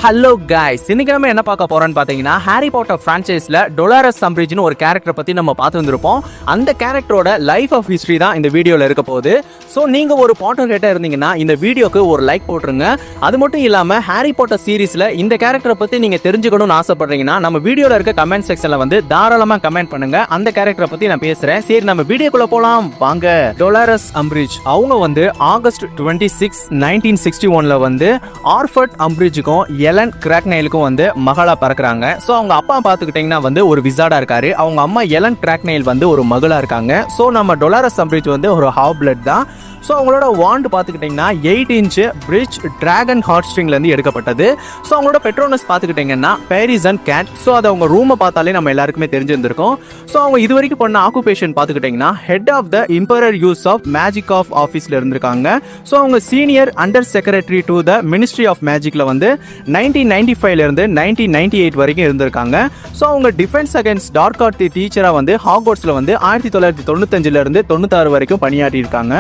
Hello guys, இன்னைக்கு நம்ம என்ன பார்க்க போறோம்னு பாத்தீங்கன்னா ஹாரி பாட்டர் பிரான்ச்சைஸ்ல டொலாரஸ் சம்பிரிட்ஜ்னு ஒரு கேரக்டர் பத்தி நம்ம பார்த்து வந்திருப்போம். அந்த கேரக்டரோட லைஃப் ஆஃப் ஹிஸ்டரி தான் இந்த வீடியோல இருக்க போகுது. ஸோ நீங்க ஒரு பாட்டர் ஹேட்டா இருந்தீங்கன்னா இந்த வீடியோக்கு ஒரு லைக் போட்டுருங்க. அது மட்டும் இல்லாம ஹாரி பாட்டர் சீரீஸ்ல இந்த கேரக்டரை பத்தி நீங்க தெரிஞ்சுக்கணும்னு ஆசைப்படுறீங்கன்னா நம்ம வீடியோல இருக்க கமெண்ட் செக்ஷன்ல வந்து தாராளமா கமெண்ட் பண்ணுங்க. அந்த கேரக்டரை பத்தி நான் பேசுறேன். சரி, நம்ம வீடியோக்குள்ள போலாம் வாங்க. டொலாரஸ் அம்பிரிட்ஜ் அவங்க வந்து ஆகஸ்ட் 26, 1961 வந்து ஆர்ஃபர்ட் அம்பிரிட்ஜுக்கும் எலன் கிராக்னெயிலுக்கும் வந்து மகளா பறக்குறாங்க. ஸோ அவங்க அப்பா பார்த்துக்கிட்டிங்கன்னா வந்து ஒரு விசார்டா இருக்காரு. அவங்க அம்மா எலன் கிராக்னெயில் வந்து ஒரு மகளா இருக்காங்க. ஸோ நம்ம டொலாரஸ் அம்பிரிட்ஜ் வந்து ஒரு ஹாஃப் பிளட் தான். ஸோ அவங்களோட வாண்ட் பார்த்துக்கிட்டிங்கன்னா 8 இன்ச் பிரிட்ஜ் டிராகன் ஹார்ட் ஸ்ட்ரிங்லேருந்து எடுக்கப்பட்டது. ஸோ அவங்களோட பெட்ரோனஸ் பார்த்துக்கிட்டிங்கன்னா பேரிஸ் அண்ட் கேட். ஸோ அதை அவங்க ரூமை பார்த்தாலே நம்ம எல்லாருக்குமே தெரிஞ்சிருந்திருக்கோம். ஸோ அவங்க இது வரைக்கும் பண்ண ஆக்குபேஷன் பார்த்துக்கிட்டிங்கன்னா head of the emperor use of magic of ஆஃபீஸில் இருந்திருக்காங்க. ஸோ அவங்க senior under secretary to the ministry of மேஜிக்கில் வந்து 1995 இருந்து 1998 வரைக்கும் இருந்திருக்காங்க. ஸோ அவங்க டிஃபென்ஸ் அகேன்ஸ்ட் டார்க் ஆர்ட் டீச்சராக வந்து ஹாக்வர்ட்ஸில் வந்து 1995 இருந்து 96 வரைக்கும் பணியாற்றி இருக்காங்க.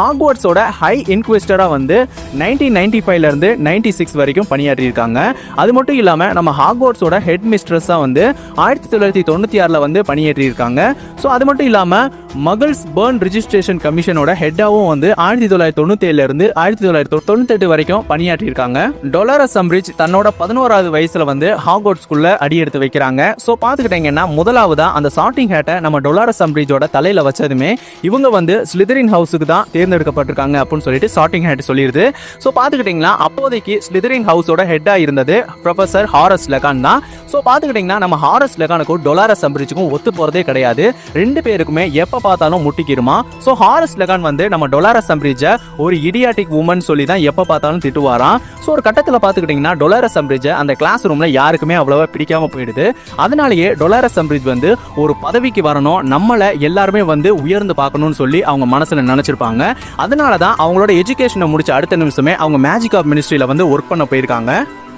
ஹாக்வர்ட்ஸோட ஹை இன்குவிஸ்டரா வந்து 1995 இருந்து 96 வரைக்கும் பணியாற்றி இருக்காங்க. அது மட்டும் இல்லாம நம்ம ஹாக்வர்ட்ஸோட ஹெட் மிஸ்ட்ரஸா வந்து 1996 வந்து பணியாற்றி இருக்காங்க. ஸோ அது மட்டும் இல்லாம மகள்ஸ் பர்ன் ரிஜிஸ்ட்ரேஷன் கமிஷனோட ஹெட்டாவும் வந்து 1997 இருந்து 1998 வரைக்கும் பணியாற்றி இருக்காங்க. டொலாரஸ் அம்பிரிட்ஜ் தன்னோட 11வது வயசுல வந்து ஹாக்வர்ட்ஸ்குள்ள அடி எடுத்து வைக்கிறாங்க. ஸோ பாத்துக்கிட்டீங்கன்னா முதலாவதா அந்த சார்ட்டிங் ஹேட்டை நம்ம டொலாரஸ் அம்பிரிட்ஜோட தலையில வச்சதுமே இவங்க வந்து ஸ்லிதரின் ஹவுஸுக்கு தான் தேர்ந்தெடுக்கப்பட்டிருக்காங்க அப்படின்னு சொல்லிட்டு சார்ட்டிங் ஹேட் சொல்லிடுது. ஸோ பாத்துக்கிட்டீங்கன்னா அப்போதைக்கு ஸ்லிதரின் ஹவுஸோட ஹெட்டா இருந்தது ப்ரொஃபசர் ஹாரஸ் லெகான் தான். ஸோ பாத்துக்கிட்டீங்கன்னா நம்ம ஹாரஸ் லெகானுக்கும் டொலாரஸ் அம்பிரிட்ஜுக்கும் ஒத்து போறதே கிடையாது. ரெண்டு பேருக்குமே எப்ப பார்த்தாலும் முட்டிக்கிருமா. ஸோ ஹாரஸ் லெகான் வந்து நம்ம டொலாரஸ் அம்பிரிட்ஜை ஒரு இடியாட்டிக் உமன் சொல்லி தான் எப்ப பார்த்தாலும் திட்டுவாராம். ஸோ ஒரு கட்டத்தில் பாத்துக்கிட்டீங்கன்னா டொலாரஸ் அம்பிரிட்ஜை அந்த கிளாஸ் ரூம்ல யாருக்குமே அவ்வளவா பிடிக்காம போயிடுது. அதனாலேயே டொலாரஸ் அம்பிரிட்ஜ் வந்து ஒரு பதவிக்கு வரணும், நம்மளை எல்லாருமே வந்து உயர்ந்து பார்க்கணும்னு சொல்லி அவங்க மனசுல நினைச்சிருப்பாங்க. அதனால தான் அவங்களோட எஜுகேஷனை முடிச்ச அடுத்த நிமிஷமே அவங்க மேஜிக் ஆஃப் மினிஸ்ட்ரியில வந்து ஒர்க் பண்ண போயிருக்காங்க.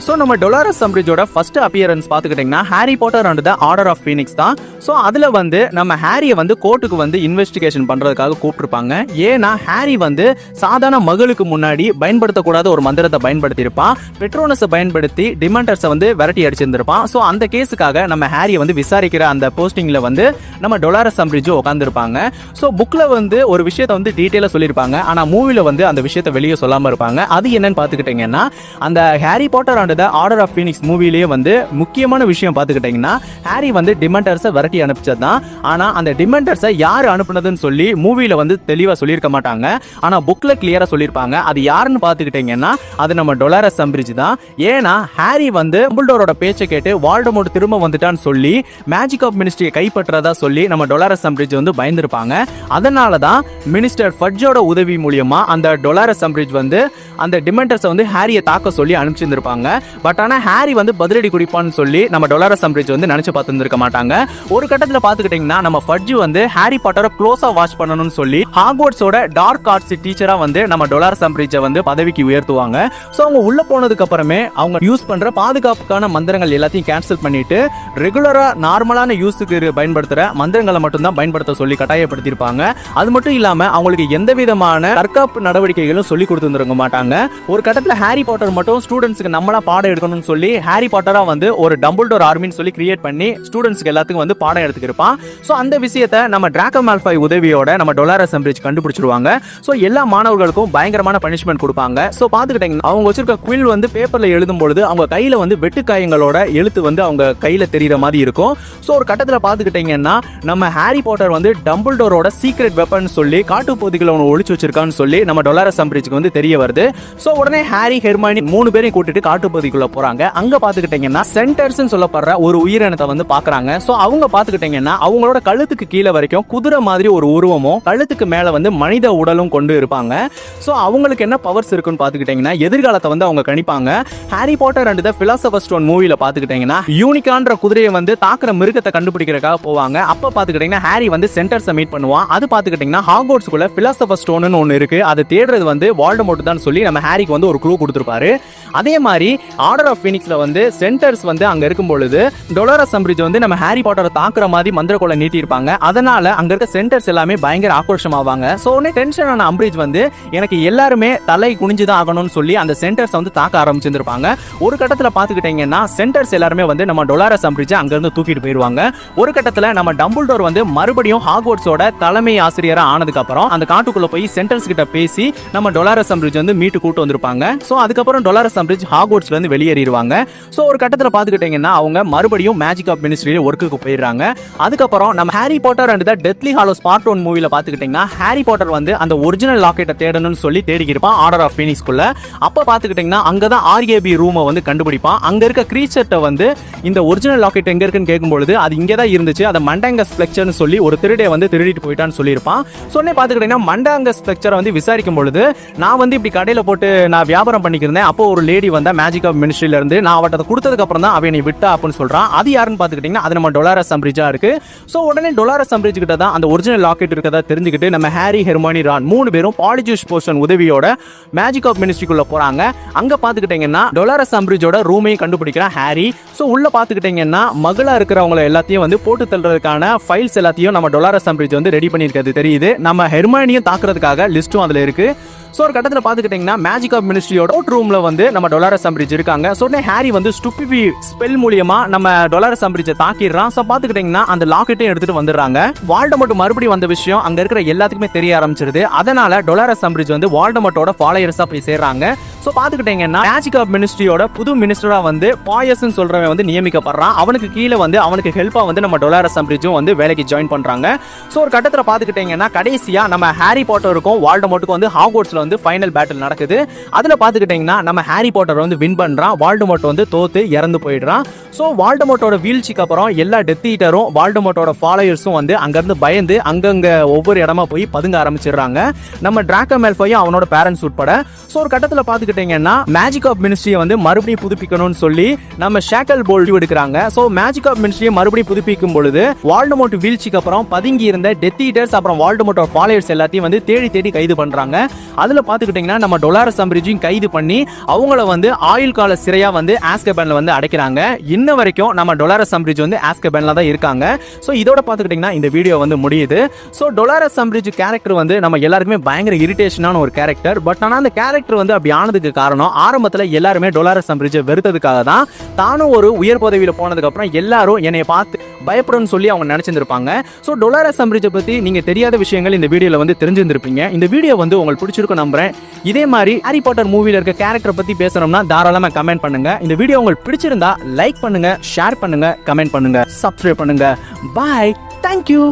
ஸோ நம்ம டொலாரஸ் அம்பிரிட்ஜோட ஃபர்ஸ்ட் அப்பியரன்ஸ் பார்த்துக்கிட்டிங்கன்னா Harry Potter and the Order of Phoenix தான். ஸோ அதில் வந்து நம்ம ஹாரியை வந்து கோர்ட்டுக்கு வந்து இன்வெஸ்டிகேஷன் பண்ணுறதுக்காக கூப்பிட்டுருப்பாங்க. ஏன்னா ஹாரி வந்து சாதாரண மகளுக்கு முன்னாடி பயன்படுத்தக்கூடாத ஒரு மந்திரத்தை பயன்படுத்தியிருப்பான். பெட்ரோனஸை பயன்படுத்தி டிமாண்டர்ஸை வந்து விரட்டி அடிச்சிருந்திருப்பான். ஸோ அந்த கேஸுக்காக நம்ம ஹாரியை வந்து விசாரிக்கிற அந்த போஸ்டிங்கில் வந்து நம்ம டொலாரஸ் அம்பிரிட்ஜ் உட்காந்துருப்பாங்க. ஸோ புக்கில் வந்து ஒரு விஷயத்தை வந்து டீட்டெயிலாக சொல்லியிருப்பாங்க. ஆனால் மூவியில் வந்து அந்த விஷயத்தை வெளியே சொல்லாமல் இருப்பாங்க. அது என்னன்னு பார்த்துக்கிட்டிங்கன்னா அந்த Harry Potter and the Order of Phoenix மூவிலேயே வந்து முக்கியமான விஷயம் பார்த்துக்கிட்டிங்கன்னா ஹாரி வந்து டிமாண்டர்ஸை விரட்டி அனுப்பிச்சது தான். ஆனால் அந்த டிமாண்டர்ஸை யார் அனுப்புனதுன்னு சொல்லி மூவியில் வந்து தெளிவாக சொல்லியிருக்க மாட்டாங்க. ஆனால் புக்கில் கிளியராக சொல்லியிருப்பாங்க. அது யாருன்னு பார்த்துக்கிட்டிங்கன்னா அது நம்ம டொலாரஸ் அம்பிரிட்ஜ் தான். ஏன்னா ஹாரி வந்து டம்பிள்டோரோட பேச்சை கேட்டு வால்டமோர்ட் திரும்ப வந்துட்டான்னு சொல்லி மேஜிக் ஆஃப் மினிஸ்ட்ரியை கைப்பற்றதா சொல்லி நம்ம டொலாரஸ் அம்பிரிட்ஜ் வந்து பயந்துருப்பாங்க. அதனால தான் மினிஸ்டர் ஃபட்ஜோட உதவி மூலியமா அந்த டொலாரஸ் அம்பிரிட்ஜ் வந்து அந்த டிமாண்டர்ஸை வந்து ஹாரியை தாக்க சொல்லி அனுப்பிச்சிருந்திருப்பாங்க. பட் ஆனா ஹாரி வந்து பதிலடி குடிப்பான்னு சொல்லி நம்ம டொலாரஸ் அம்பிரிட்ஜ் வந்து நினைச்சு பார்த்துருக்க மாட்டாங்க. ஒரு கட்டத்தில் பார்த்துக்கிட்டீங்கன்னா நம்ம ஃபட்ஜ் வந்து ஹாரி பாட்டரை க்ளோஸா வாட்ச் பண்ணணும்னு சொல்லி ஹாக்வர்ட்ஸோட டார்க் ஆர்ட்ஸ் டீச்சரா வந்து நம்ம டொலாரஸ் அம்பிரிட்ஜை வந்து பதவிக்கு உயர்த்துவாங்க. ஸோ அவங்க உள்ள போனதுக்கு அப்புறமே அவங்க யூஸ் பண்ற பாதுகாப்புக்கான மந்திரங்கள் எல்லாத்தையும் கேன்சல் பண்ணிட்டு ரெகுலரா நார்மலான யூஸுக்கு பயன்படுத்துற மந்திரங்களை மட்டும்தான் பயன்படுத்த சொல்லி கட்டாயப்படுத்தியிருப்பாங்க. அது மட்டும் இல்லாம அவங்களுக்கு எந்த விதமான தற்காப்பு நடவடிக்கைகளும் சொல்லி கொடுத்துருக்க மாட்டாங்க. ஒரு கட்டத்தில் ஹாரி பாட்டர் மட்டும் ஸ்டூடெண்ட்ஸ்க்கு நம்மளா பாடம் எடுக்கணும்னு சொல்லி ஹாரி பாட்டரா வந்து ஒரு டம்பிள்டோர் ஆர்மின்னு சொல்லி கிரியேட் பண்ணி ஸ்டூடெண்ட்ஸ்க்கு எல்லாத்துக்கும் வந்து பாடம் எடுத்துக்கிருப்பான். ஸோ அந்த விஷயத்தை நம்ம டிராக்கோ மால்ஃபாய் உதவியோட நம்ம டொலாரஸ் அம்பிரிட்ஜ் கண்டுபிடிச்சிருவாங்க. ஸோ எல்லா மாணவர்களுக்கும் பயங்கரமான பனிஷ்மெண்ட் கொடுப்பாங்க. ஸோ பார்த்துக்கிட்டீங்கன்னா அவங்க வச்சிருக்க குவில் வந்து பேப்பர்ல எழுதும் பொழுது அவங்க கையில வந்து வெட்டுக்காயங்களோட எழுத்து வந்து அவங்க கையில தெரியுற மாதிரி இருக்கும். ஸோ ஒரு கட்டத்தில் பார்த்துக்கிட்டீங்கன்னா நம்ம ஹாரி பாட்டர் வந்து டம்பிள்டோரோட சீக்ரெட் வெப்பன் சொல்லி காட்டு பகுதிகளை ஒன்று ஒழிச்சு வச்சிருக்கான்னு சொல்லி நம்ம டொலாரஸ் அம்பிரிட்ஜ்க்கு வந்து தெரிய வருது. ஸோ உடனே ஹாரி, ஹெர்மானி 3 பேரையும் கூட்டிட்டு காட்டு பகுதிக்குள்ள போறாங்க. அங்க பாத்துக்கிட்டீங்கன்னா சென்டர்ஸ் சொல்லப்படுற ஒரு உயிரினத்தை வந்து பாக்குறாங்க. சோ அவங்க பாத்துக்கிட்டீங்கன்னா அவங்களோட கழுத்துக்கு கீழே வரைக்கும் குதிரை மாதிரி ஒரு உருவமும் கழுத்துக்கு மேல வந்து மனித உடலும் கொண்டு இருப்பாங்க. சோ அவங்களுக்கு என்ன பவர்ஸ் இருக்குன்னு பாத்துக்கிட்டீங்கன்னா எதிர்காலத்தை வந்து அவங்க கணிப்பாங்க. Harry Potter and the philosopher stone மூவில பாத்துக்கிட்டீங்கன்னா யூனிகான்ற குதிரையை வந்து தாக்குற மிருகத்தை கண்டுபிடிக்கிறதுக்காக போவாங்க. அப்ப பாத்துக்கிட்டீங்கன்னா ஹாரி வந்து சென்டர்ஸை மீட் பண்ணுவான். அது பாத்துக்கிட்டீங்கன்னா ஹாக்வர்ட்ஸ்குள்ள பிலாசபர் ஸ்டோன் ஒன்னு இருக்கு. அதை தேடுறது வந்து வால்டமோர்ட் தான் சொல்லி நம்ம ஹாரிக்கு வந்து ஒரு க்ளூ கொடுத்திருப்பாரு. அதே மாதிரி ஆர்டர் ஆஃப் ஃபீனிக்ஸ்ல வந்து சென்டர்ஸ் வந்து அங்க இருக்கும் பொழுது டொலாரஸ் அம்பரிட்ஜ் வந்து நம்ம ஹாரி பாட்டரை தாக்குற மாதிரி மந்திரக்கோலை நீட்டி இருப்பாங்க. அதனால அங்க இருக்க சென்டர்ஸ் எல்லாமே பயங்கர ஆக்ரோஷம் ஆவாங்க. சோ உடனே டென்ஷன் ஆன அம்பரிட்ஜ் வந்து எனக்கு எல்லாருமே தலை குனிஞ்சுதான் ஆகணும்னு சொல்லி அந்த சென்டர்ஸ் வந்து தாக்க ஆரம்பிச்சிருப்பாங்க. ஒரு கட்டத்துல பாத்துக்கிட்டீங்கன்னா சென்டர்ஸ் எல்லாருமே வந்து நம்ம டொலாரஸ் அம்பரிட்ஜ் அங்க இருந்து தூக்கிட்டு போயிருவாங்க. ஒரு கட்டத்துல நம்ம டம்பிள்டோர் வந்து மறுபடியும் ஹாக்வர்ட்ஸோட தலைமை ஆசிரியரா ஆனதுக்கு அப்புறம் அந்த காட்டுக்குள்ள போய் சென்டர்ஸ் கிட்ட பேசி நம்ம டொலாரஸ் அம்பரிட்ஜ் வந்து மீட்டு கூட்டு வந்திருப்பாங்க. சோ அதுக்கப்புறம் டொலாரஸ் அம்பரிட்ஜ் ஹாக்வர்ட்ஸ்ல இருந்து வெளியேறிடுவாங்க. சோ ஒரு கட்டத்துல பாத்துக்கிட்டீங்கன்னா அவங்க மறுபடியும் மேஜிக் ஆஃப் மினிஸ்ட்ரியில ஒர்க்குக்கு போயிடுறாங்க. அதுக்கப்புறம் நம்ம Harry Potter and the deathly Hallows part 1 மூவில பாத்துக்கிட்டீங்கன்னா ஹாரி பாட்டர் வந்து அந்த ஒரிஜினல் லாக்கெட்டை தேடணும்னு சொல்லி தேடி இருப்பான் ஆர்டர் ஆஃப் ஃபீனிக்ஸ்குள்ள. அப்ப பாத்துக்கிட்டீங்கன்னா அங்கதான் ஆர்ஏபி ரூமை வந்து கண்டுபிடிப்பான். அங்க இருக்க கிரீச்சர்ட்ட வந்து இந்த ஒரிஜினல் லாக்கெட் எங்க இருக்குன்னு கேட்கும்பொழுது அது இங்கே தான் இருந்துச்சு, அதை மண்டாங்கஸ் ஃபிளெக்சர்னு சொல்லி ஒரு திருடே வந்து திருடிட்டு போயிட்டான்னு சொல்லியிருப்பான். சொன்னே பாத்துக்கிட்டீங்கன்னா மண்டாங்கஸ் ஃபிளெக்சரை வந்து விசாரிக்கும் பொழுது நான் வந்து இப்படி கடையில போட்டு நான் வியாபாரம் பண்ணிக்கிறேன். அப்போ ஒரு லேடி வந்தா மேஜிக் ஆஃப் மினிஸ்ட்ரியில இருந்து நான் அவட்ட கொடுத்ததுக்கு அப்புறம் தான் அவனை விட்டா அப்படின்னு சொல்றான். அது யாருன்னு பாத்துக்கிட்டீங்கன்னா அது நம்ம டொலாரஸ் அம்பரிட்ஜா இருக்கு. சோ உடனே டொலாரஸ் அம்பரிட்ஜ் கிட்ட தான் அந்த ஒரிஜினல் லாக்கெட் இருக்கதா தெரிஞ்சுக்கிட்டு நம்ம ஹாரி, ஹெர்மியோனி, ரான் 3 பேரும் பாலிஜூஸ் போர்ஷன் உதவியோட மேஜிக் ஆஃப் மினிஸ்ட்ரிக்குள்ள போறாங்க. அங்க பாத்துக்கிட்டீங்கன்னா டொலாரஸ் அம்பரிட்ஜோட ரூமையும் கண்டுபிடிக்கிறான் ஹாரி. சோ உள்ள பாத்துக்கிட்டீங்கன்னா மகளா இருக்கிறவங்க எல்லாத்தையும் வந்து போட்டு தள்ளுறதுக்கான ஃபைல்ஸ் எல்லாத்தையும் நம்ம டொலாரஸ் அம்பரிட்ஜ் வந்து ரெடி பண்ணியிருக்கிறது தெரியுது. நம்ம ஹெர்மியோனியும் தாக்குறதுக்காக லிஸ்ட்டும் அதுல இருக்கு. சோ ஒரு கட்டத்துல பாத்துக்கிட்டீங்கன்னா மேஜிக் ஆஃப் மினிஸ்ட்ரியோட கோர்ட் ரூம்ல வந்து நம்ம டொலாரஸ் அம்பரிட்ஜ் இருக்காங்க. சோ ஹாரி வந்து ஸ்டூபிஃபி ஸ்பெல் மூலமா நம்ம டொலாரஸ் அம்பரிட்ஜை தாக்கிடுறான். சோ பாத்துக்கிட்டீங்கன்னா அந்த லாக்கெட்டையும் எடுத்துட்டு வந்துடுறாங்க. வால்டமோர்ட் மறுபடியும் வந்த விஷயம் அங்க இருக்கிற எல்லாத்துக்குமே தெரிய ஆரம்பிச்சிருது. அதனால டொலாரஸ் அம்பரிட்ஜ் வந்து வால்டமோர்ட்டோட ஃபாலோயர்ஸா போய் சேர்றாங்க. சோ பாத்துக்கிட்டீங்கன்னா மேஜிக் ஆஃப் மினிஸ்ட்ரியோட புது மினிஸ்டரா வந்து பாயஸ்ன்னு சொல்றவன் வந்து நியமிக்கப்படுறான். அவனுக்கு கீழே வந்து அவனுக்கு ஹெல்ப்பா வந்து நம்ம டொலாரஸ் அம்பரிட்ஜும் வந்து வேலைக்கு ஜாயின் பண்றாங்க. சோ ஒரு கட்டத்துல பாத்துக்கிட்டீங்கன்னா கடைசியா நம்ம ஹாரி பாட்டருக்கும் வால்டமோர்ட்டுக்கும் வந்து ஹாக்வர்ட்ஸ்ல வந்து ஃபைனல் பேட்டில் நடக்குது. அதுல பாத்துக்கிட்டீங்கன்னா நம்ம ஹாரி பாட்டர் வந்து வின் பண்றான், வால்டமோர்ட் வந்து தோத்து இறந்து போயிடுறான். சோ வால்டமோர்ட்டோட வீழ்ச்சிக்கு அப்புறம் எல்லா டெத் ஈட்டரும் வால்டமோர்ட்டோட ஃபாலோயர்ஸும் வந்து அங்க இருந்து பயந்து அங்கங்க ஒவ்வொரு இடமா போய் பதுங்க ஆரம்பிச்சிடுறாங்க. நம்ம டிராக்கோ மேல்ஃபாயும் அவனோட பேரண்ட்ஸ் உட்பட. சோ ஒரு கட்டத்துல பாத்துக்கிட்டீங்கன்னா மேஜிக் ஆஃப் மினிஸ்ட்ரியை வந்து மறுபடியும் புதுப்பிக்கணும்னு சொல்லி நம்ம ஷேக்கல் போல்ட் எடுக்கிறாங்க. சோ மேஜிக் ஆஃப் மினிஸ்ட்ரியை மறுபடியும் புதுப்பிக்கும் பொழுது வால்டமோர்ட் வீழ்ச்சிக்கு அப்புறம் பதுங்கி இருந்த டெத் ஈட்டர்ஸ் அப்புறம் வால்டமோர்ட்டோட ஃபாலோயர்ஸ் எல்லாத்தையும் வந்து தேடி தேடி கைது பண்றாங்க. அதுல பாத்துக்கிட்டீங்கன்னா நம்ம டொலாரஸ் அம்பரிட்ஜையும் கைது பண்ணி அவங்கள வந்து ஆயுள் கால சிறையா வந்து ஆஸ்கபன்ல வந்து அடைக்கிறாங்க. இன்ன வரைக்கும் நம்ம டொலாரஸ் அம்பரிட்ஜ் வந்து ஆஸ்கபன்ல தான் இருக்காங்க. சோ இதோட பாத்துக்கிட்டீங்கன்னா இந்த வீடியோ வந்து முடியுது. சோ டொலாரஸ் அம்பரிட்ஜ் கேரக்டர் வந்து நம்ம எல்லாருக்குமே பயங்கர இரிட்டேஷனான ஒரு கேரக்டர். பட் ஆனா அந்த கேரக்டர் வந்து அப்படி ஆனதுக்கு காரணம் ஆரம்பத்துல எல்லாருமே டொலாரஸ் அம்பரிட்ஜை வெறுத்ததுக்காக தான். தானும் ஒரு உயர் பதவியில போனதுக்கு அப்புறம் எல்லாரும் என்னைய பார்த்து பயப்படும் சொல்லி அவங்க நினைச்சிருப்பாங்க. சோ டொலாரஸ் அம்பரிட்ஜை பத்தி நீங்க தெரியாத விஷயங்கள் இந்த வீடியோல வந்து தெரிஞ்சிருந்திருப்பீங்க. இந்த வீடியோ வந்து உங்களுக்கு பிடிச்சிருக்கும் நம்புறேன். இதே மாதிரி ஹாரி பாட்டர் மூவில இருக்க கேரக்டர் பத்தி பேசணும்னா தாராளமா கமெண்ட் பண்ணுங்க. இந்த வீடியோ உங்களுக்கு பிடிச்சிருந்தா லைக் பண்ணுங்க, ஷேர் பண்ணுங்க, கமெண்ட் பண்ணுங்க, சப்ஸ்கிரைப் பண்ணுங்க. பாய், தேங்க்யூ.